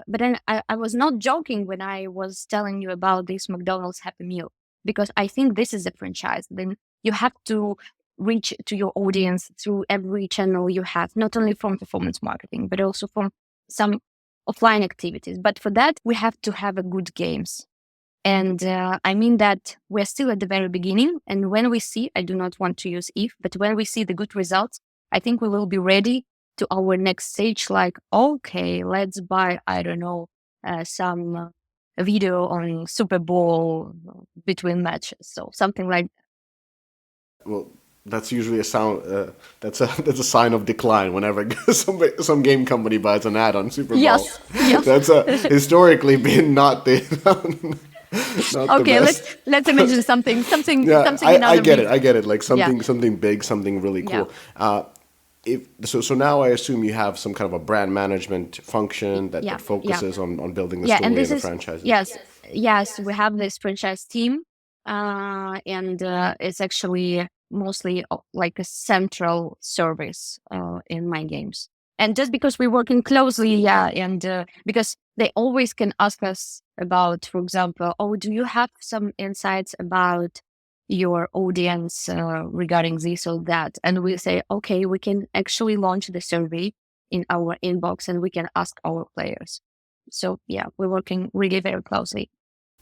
but then I was not joking when I was telling you about this McDonald's Happy Meal, because I think this is a franchise. Then you have to reach to your audience through every channel you have, not only from performance marketing, but also from some offline activities. But for that, we have to have a good games. And I mean that we're still at the very beginning. And when we see, I do not want to use if, but when we see the good results, I think we will be ready to our next stage. Like, okay, let's buy, I don't know, some video on Super Bowl between matches. So something like. Well, that's usually a sound. That's a sign of decline whenever some game company buys an ad on Super Bowl. Yes, yes. That's historically been not the not the Okay, best. let's imagine something Yeah, another I get it. big. I get it. Like Yeah. something big, something really Yeah. cool. So now I assume you have some kind of a brand management function that, Yeah, that yeah. focuses on building the Yeah, and story of this the is, franchises. yes, we have this franchise team, and it's actually mostly like a central service in my games. And just because we're working closely, yeah, and because they always can ask us about, for example, oh, do you have some insights about your audience regarding this or that? And we say, okay, we can actually launch the survey in our inbox and we can ask our players. So yeah, we're working really very closely.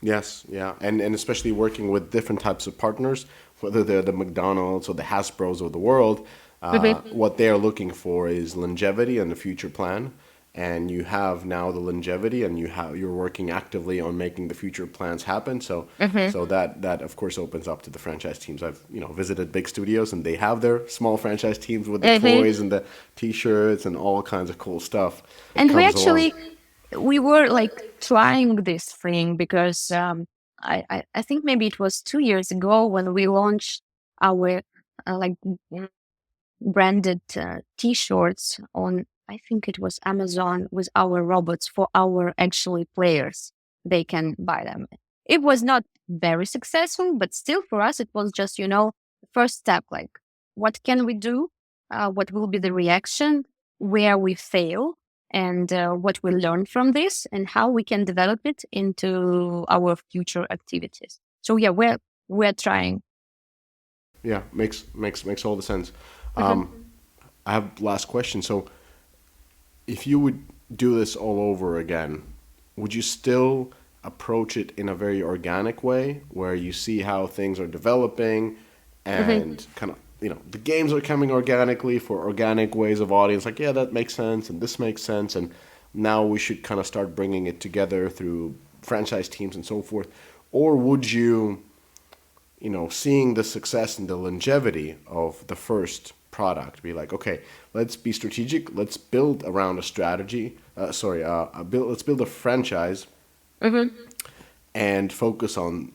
Yes, yeah, and especially working with different types of partners, whether they're the McDonald's or the Hasbro's of the world. Mhm. What they are looking for is longevity and a future plan. And you have now the longevity, and you're working actively on making the future plans happen. So Mhm. so that of course opens up to the franchise teams. I've visited big studios, and they have their small franchise teams with the Mhm. toys and the T-shirts and all kinds of cool stuff that And we comes along. actually we were like trying this thing because I think maybe it was 2 years ago when we launched our like branded T-shirts on, I think it was Amazon, with our robots for our actually players. They can buy them. It was not very successful, but still for us it was just first step. Like, what can we do? What will be the reaction? Where we fail? And what we learn from this, and how we can develop it into our future activities. So yeah, we're trying. Yeah, makes all the sense. Mhm. I have last question. So, if you would do this all over again, would you still approach it in a very organic way where you see how things are developing Mhm. and kind of, the games are coming organically for organic ways of audience, like, yeah, that makes sense and this makes sense, and now we should kind of start bringing it together through franchise teams and so forth? Or would you, seeing the success and the longevity of the first product, be like, okay, let's be strategic. Let's build around a strategy. Let's build a franchise Mhm. and focus on,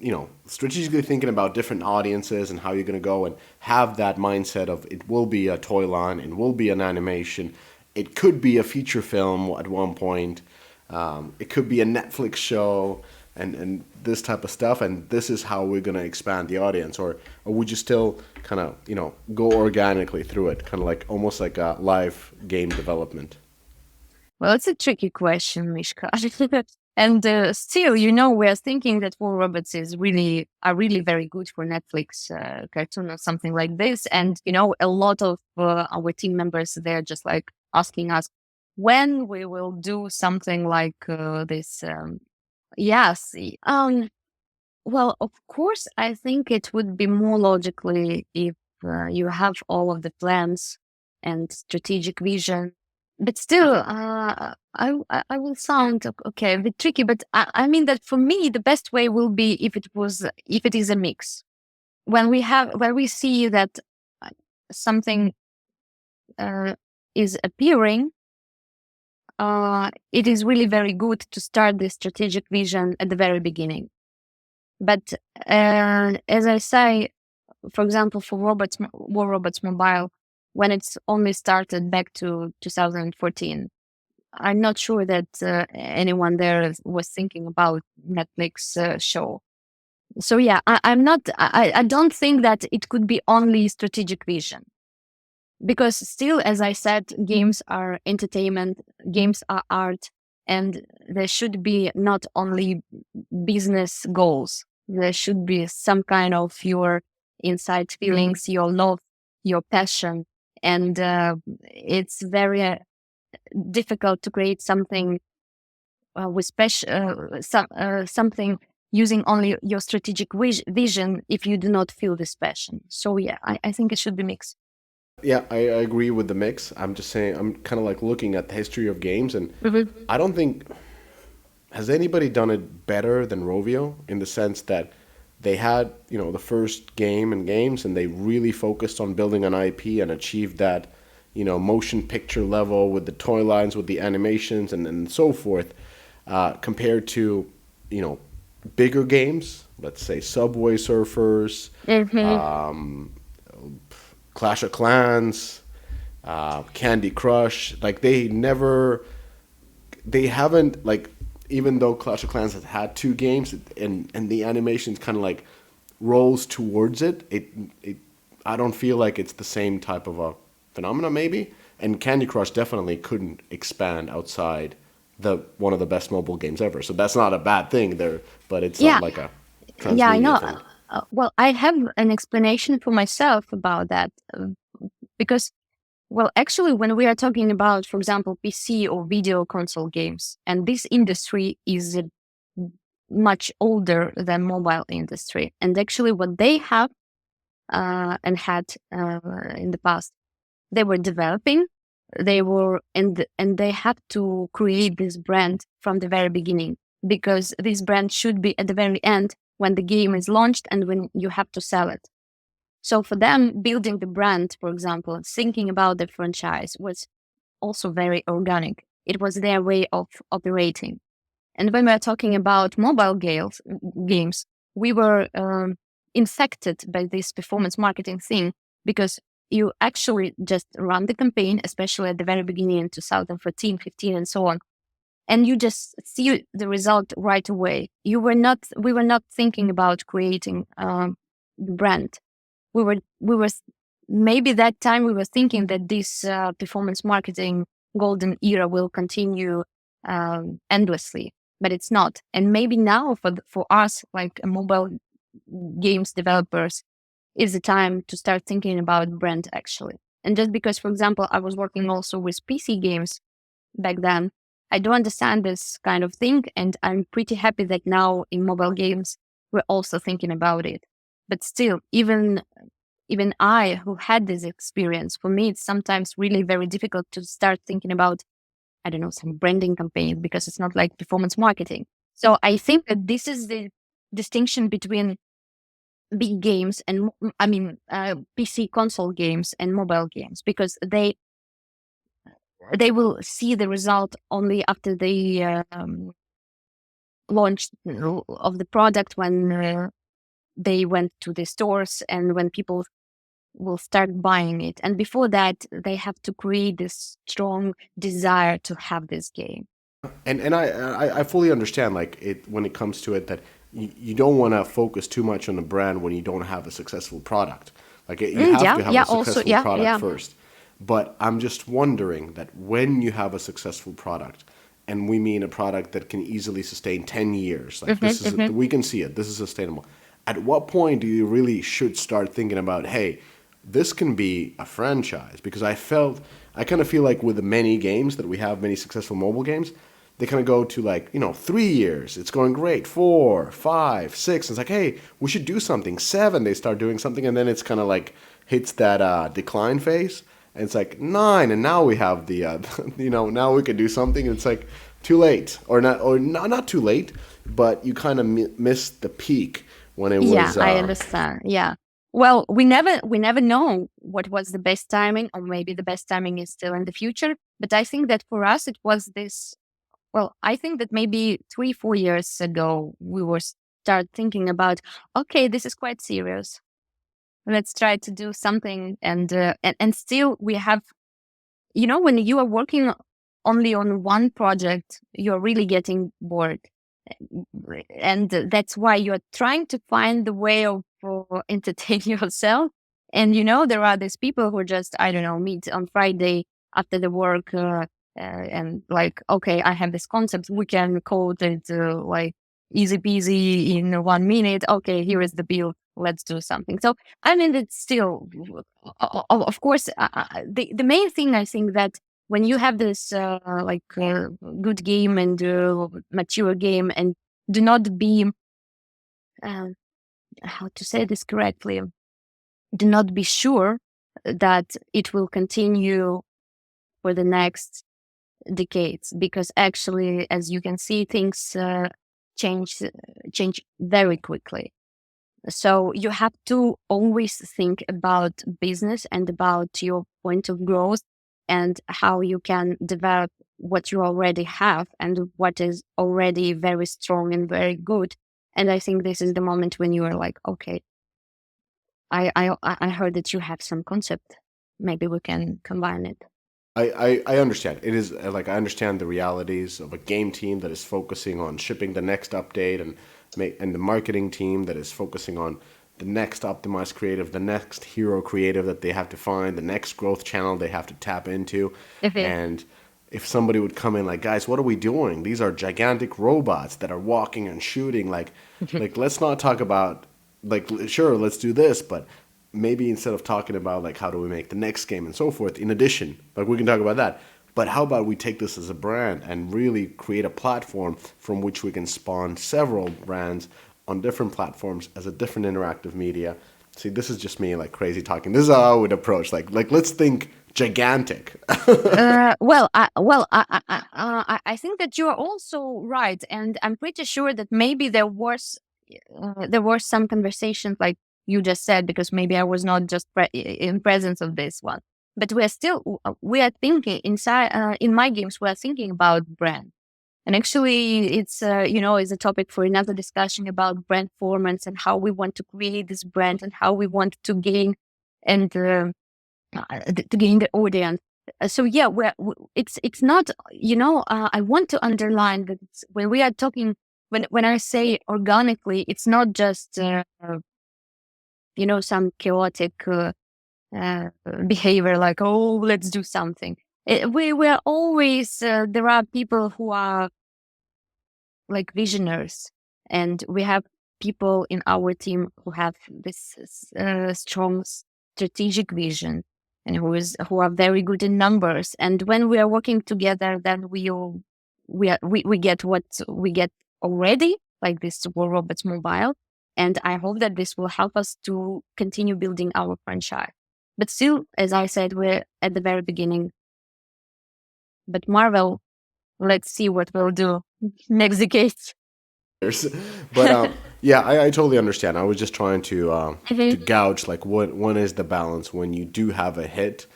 strategically thinking about different audiences and how you're going to go and have that mindset of it will be a toy line, it will be an animation, it could be a feature film at one point, it could be a Netflix show, and this type of stuff, and this is how we're going to expand the audience? Or would you still kind of, go organically through it, kind of like almost like a live game development? Well, it's a tricky question, Mishka. And still, we're thinking that War Robots are really very good for Netflix cartoon or something like this. And a lot of our team members, they're just like asking us when we will do something like this. Yes. Well, of course, I think it would be more logically if you have all of the plans and strategic vision. But still, I will sound okay a bit tricky. But I mean that for me, the best way will be if it is a mix. When we see that uh, something uh, is appearing, it is really very good to start the strategic vision at the very beginning. But as I say, for example, for War Robots Mobile, when it's only started back to 2014, I'm not sure that anyone there was thinking about Netflix show. So yeah, I'm not. I don't think that it could be only strategic vision, because still, as I said, games are entertainment, games are art, and there should be not only business goals. There should be some kind of your inside feelings, your love, your passion, and it's very difficult to create something with something using only your strategic vision if you do not feel this passion. So yeah, I think it should be mixed. Yeah, I agree with the mix. I'm just saying, I'm kind of like looking at the history of games, and Mhm. I don't think has anybody done it better than Rovio in the sense that they had, the first game and games, and they really focused on building an IP and achieved that, motion picture level with the toy lines, with the animations, and so forth, compared to, you know, bigger games, let's say Subway Surfers, Mhm. Clash of Clans, Candy Crush. Like they haven't like, even though Clash of Clans has had two games and the animations kind of like rolls towards it. It I don't feel like it's the same type of a phenomena maybe. And Candy Crush definitely couldn't expand outside the one of the best mobile games ever. So that's not a bad thing there, but it's not Yeah, like a yeah, I know. transmedia thing. Well, I have an explanation for myself about that, because, well, actually, when we are talking about, for example, PC or video console games, and this industry is much older than mobile industry, and actually, what they have and had in the past, they were developing, and they had to create this brand from the very beginning, because this brand should be at the very end when the game is launched and when you have to sell it. So for them, building the brand, for example, thinking about the franchise was also very organic. It was their way of operating. And when we're talking about games, we were infected by this performance marketing thing, because you actually just run the campaign, especially at the very beginning in 2014, 15, and so on. And you just see the result right away. We were not thinking about creating the brand. We were, maybe that time we were thinking that this performance marketing golden era will continue endlessly, but it's not. And maybe now for us, like mobile games developers, is the time to start thinking about brand actually. And just because, for example, I was working also with PC games back then, I do understand this kind of thing, and I'm pretty happy that now in mobile games we're also thinking about it. But still, even I, who had this experience, for me, it's sometimes really very difficult to start thinking about, I don't know, some branding campaign, because it's not like performance marketing. So I think that this is the distinction between big games and, PC console games and mobile games, because they will see the result only after they launch of the product, when they went to the stores and when people will start buying it. And before that, they have to create this strong desire to have this game. And I fully understand like it when it comes to it that you don't want to focus too much on the brand when you don't have a successful product. Like you have Yeah, to have yeah, a also, successful yeah, product yeah. first. But I'm just wondering that when you have a successful product, and we mean a product that can easily sustain 10 years, like Hmm, hmm. we can see it, this is sustainable. At what point do you really should start thinking about, hey, this can be a franchise? Because I kind of feel like with the many games that we have, many successful mobile games, they kind of go to like 3 years, it's going great, 4, 5, 6, it's like, hey, we should do something. 7, they start doing something, and then it's kind of like hits that decline phase, and it's like 9, and now we have the now we could do something, and it's like too late, or not too late, but you kind of missed the peak when it Yeah, was I understand. Yeah. Well, we never know what was the best timing, or maybe the best timing is still in the future. But I think that for us, it was this. Well, I think that maybe 3, 4 years ago, we were start thinking about, okay, this is quite serious. Let's try to do something. And still we have, when you are working only on one project, you're really getting bored. And that's why you're trying to find the way of entertain yourself. And there are these people who just, I don't know, meet on Friday after the work, and like, okay, I have this concept, we can code it like easy peasy in 1 minute. Okay, here is the build, let's do something. So I mean, it's still, of course, the main thing, I think, that when you have this good game and mature game, and do not be, um, how to say this correctly, do not be sure that it will continue for the next decades, because actually, as you can see, things change very quickly. So you have to always think about business and about your point of growth and how you can develop what you already have and what is already very strong and very good. And I think this is the moment when you are like, okay, I heard that you have some concept. Maybe we can combine it. I understand. It is like I understand the realities of a game team that is focusing on shipping the next update, and the marketing team that is focusing on the next optimized creative, the next hero creative that they have to find, the next growth channel they have to tap into. Okay. And if somebody would come in like, guys, what are we doing? These are gigantic robots that are walking and shooting. Like let's not talk about, like, sure, let's do this, but maybe instead of talking about like how do we make the next game and so forth, in addition, like we can talk about that, but how about we take this as a brand and really create a platform from which we can spawn several brands on different platforms as a different interactive media. See, this is just me like crazy talking. This is how I would approach, like let's think gigantic. I think that you are also right, and I'm pretty sure that maybe there was some conversations like you just said, because maybe I was not just in presence of this one. But we are thinking inside in my games. We are thinking about brand, and actually, it's is a topic for another discussion about brand performance and how we want to create this brand and how we want to gain and to gain the audience. So yeah, it's not, I want to underline that when we are talking, when I say organically, it's not just some chaotic behavior like, oh, let's do something. We are always, there are people who are like visionaries, and we have people in our team who have this strong strategic vision, and who are very good in numbers. And when we are working together, then we get what we get already, like this War Robots Mobile. And I hope that this will help us to continue building our franchise. But still, as I said, we're at the very beginning. But Marvel, let's see what we'll do next decade. But yeah, I totally understand. I was just trying to Mhm. gauge like what when is the balance when you do have a hit.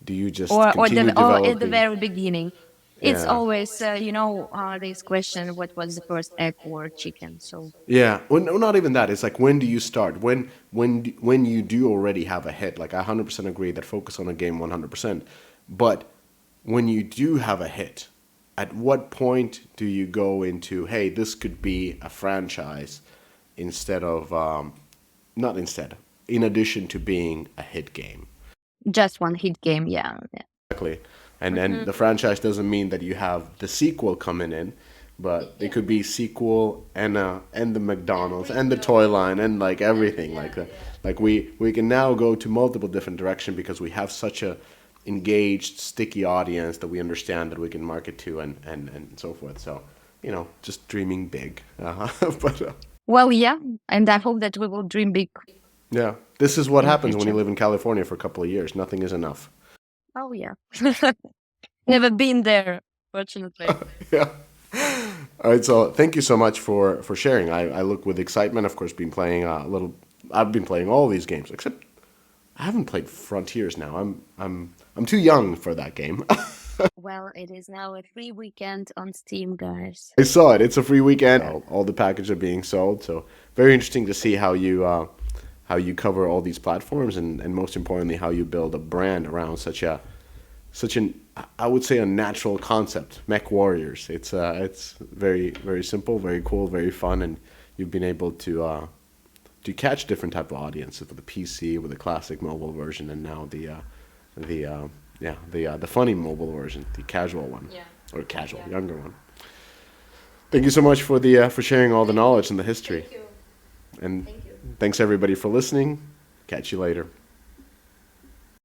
Do you just Or continue or at the developing? very beginning, it's Yeah. always this question: what was the first egg or chicken? So Yeah, well, no, not even that. It's like when do you start? When you do already have a hit. Like I 100% agree that focus on a game 100%. But when you do have a hit, at what point do you go into, hey, this could be a franchise instead of not instead, in addition to being a hit game. just one hit game, yeah. Exactly. And Mhm. the franchise doesn't mean that you have the sequel coming in, but it could be sequel and the McDonald's and the toy line and like everything like that. Like we can now go to multiple different directions because we have such a engaged, sticky audience that we understand that we can market to and so forth. So, just dreaming big. But Well, yeah, and I hope that we will dream big yeah, this is what in the happens when you future. live in California for a couple of years. Nothing is enough. Oh yeah, never been there, fortunately. Yeah. All right. So thank you so much for sharing. I look with excitement. Of course, been playing a little. I've been playing all these games except I haven't played Frontiers now. I'm too young for that game. Well, it is now a free weekend on Steam, guys. I saw it. It's a free weekend. All the packages are being sold. So very interesting to see how you cover all these platforms and most importantly how you build a brand around such a such an, I would say, a natural concept. Mech warriors. It's very very simple, very cool, very fun, and you've been able to catch different type of audiences with the PC, with the classic mobile version, and now the funny mobile version, the casual one, Yeah. or casual Yeah. younger one. Thank you so much for the for sharing all the knowledge and the history, Thank you. and Thank you. thanks everybody for listening. Catch you later.